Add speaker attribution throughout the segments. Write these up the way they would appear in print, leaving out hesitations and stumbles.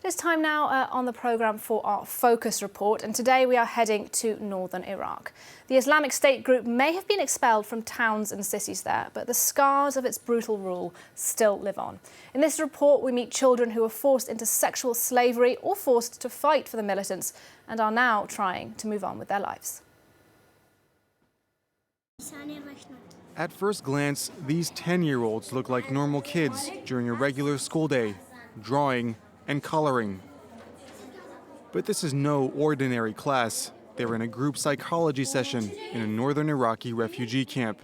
Speaker 1: It's time now on the programme for our focus report, and today we are heading to northern Iraq. The Islamic State group may have been expelled from towns and cities there, but the scars of its brutal rule still live on. In this report, we meet children who were forced into sexual slavery or forced to fight for the militants and are now trying to move on with their lives.
Speaker 2: At first glance, these 10-year-olds look like normal kids during a regular school day, drawing and coloring. But this is no ordinary class. They're in a group psychology session in a northern Iraqi refugee camp.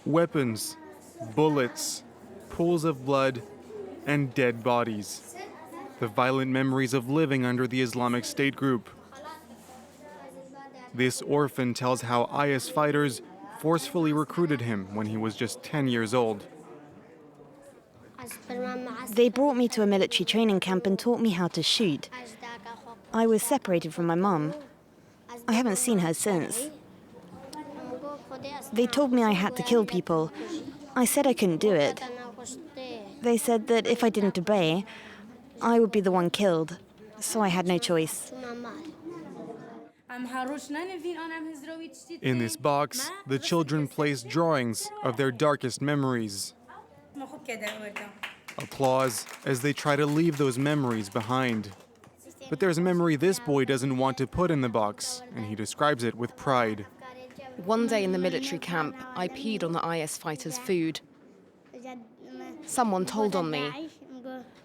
Speaker 2: Weapons, bullets, pools of blood, and dead bodies. The violent memories of living under the Islamic State group. This orphan tells how IS fighters forcefully recruited him when he was just 10 years old.
Speaker 3: They brought me to a military training camp and taught me how to shoot. I was separated from my mum. I haven't seen her since. They told me I had to kill people. I said I couldn't do it. They said that if I didn't obey, I would be the one killed, so I had no choice.
Speaker 2: In this box, the children place drawings of their darkest memories. Applause as they try to leave those memories behind. But there's a memory this boy doesn't want to put in the box, and he describes it with pride.
Speaker 4: One day in the military camp, I peed on the IS fighters' food. Someone told on me,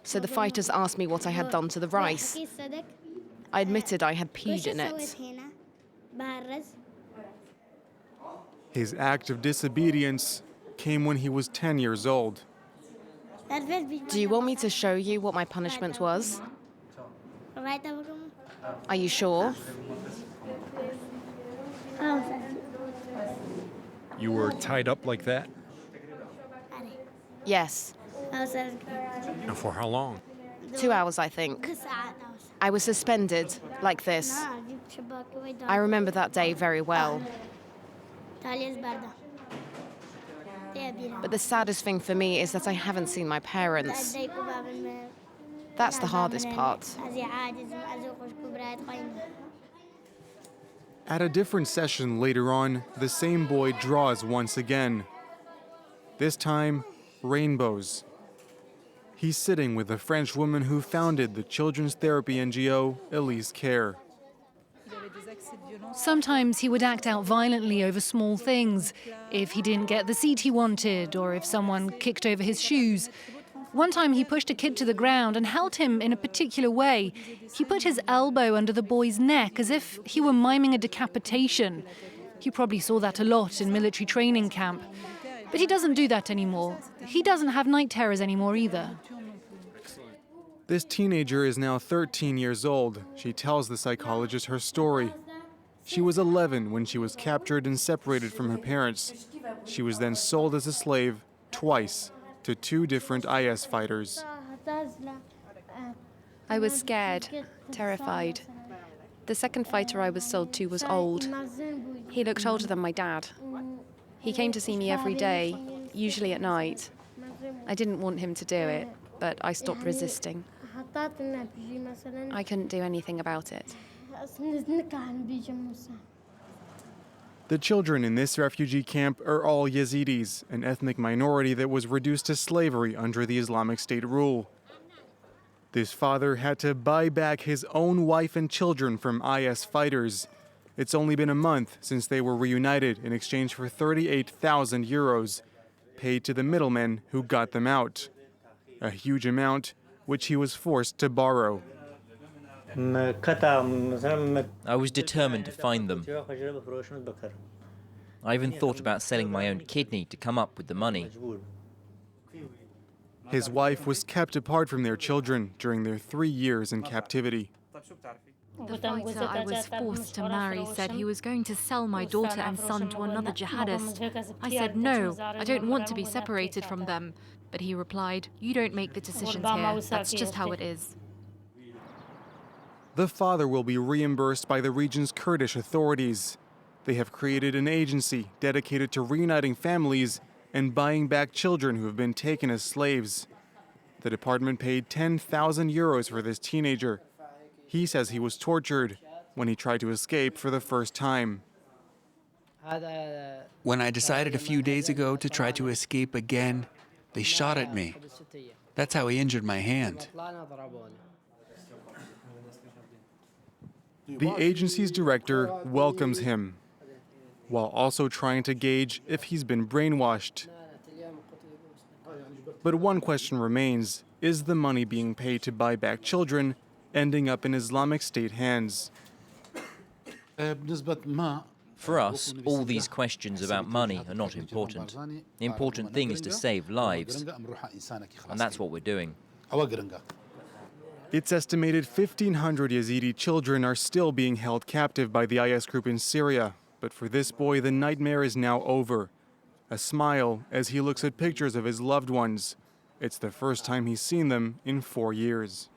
Speaker 4: so the fighters asked me what I had done to the rice. I admitted I had peed in it.
Speaker 2: His act of disobedience came when he was 10 years old.
Speaker 4: Do you want me to show you what my punishment was? Are you sure?
Speaker 5: You were tied up like that?
Speaker 4: Yes.
Speaker 5: And for how long?
Speaker 4: 2 hours, I think. I was suspended, like this. I remember that day very well. But the saddest thing for me is that I haven't seen my parents. That's the hardest part.
Speaker 2: At a different session later on, the same boy draws once again. This time, rainbows. He's sitting with the French woman who founded the children's therapy NGO, EliseCare.
Speaker 6: Sometimes he would act out violently over small things, if he didn't get the seat he wanted or if someone kicked over his shoes. One time he pushed a kid to the ground and held him in a particular way. He put his elbow under the boy's neck as if he were miming a decapitation. You probably saw that a lot in military training camp. But he doesn't do that anymore. He doesn't have night terrors anymore either.
Speaker 2: This teenager is now 13 years old. She tells the psychologist her story. She was 11 when she was captured and separated from her parents. She was then sold as a slave twice to 2 different IS fighters.
Speaker 7: I was scared, terrified. The second fighter I was sold to was old. He looked older than my dad. He came to see me every day, usually at night. I didn't want him to do it, but I stopped resisting. I couldn't do anything about it.
Speaker 2: The children in this refugee camp are all Yazidis, an ethnic minority that was reduced to slavery under the Islamic State rule. This father had to buy back his own wife and children from IS fighters. It's only been a month since they were reunited in exchange for 38,000 euros, paid to the middlemen who got them out. A huge amount which he was forced to borrow.
Speaker 8: I was determined to find them. I even thought about selling my own kidney to come up with the money.
Speaker 2: His wife was kept apart from their children during their 3 years in captivity.
Speaker 9: The fighter I was forced to marry said he was going to sell my daughter and son to another jihadist. I said, no, I don't want to be separated from them. But he replied, you don't make the decisions here. That's just how it is.
Speaker 2: The father will be reimbursed by the region's Kurdish authorities. They have created an agency dedicated to reuniting families and buying back children who have been taken as slaves. The department paid 10,000 euros for this teenager. He says he was tortured when he tried to escape for the first time.
Speaker 10: When I decided a few days ago to try to escape again, they shot at me. That's how he injured my hand.
Speaker 2: The agency's director welcomes him, while also trying to gauge if he's been brainwashed. But one question remains: is the money being paid to buy back children ending up in Islamic State hands?
Speaker 8: For us, all these questions about money are not important. The important thing is to save lives, and that's what we're doing.
Speaker 2: It's estimated 1,500 Yazidi children are still being held captive by the IS group in Syria. But for this boy, the nightmare is now over. A smile as he looks at pictures of his loved ones. It's the first time he's seen them in 4 years.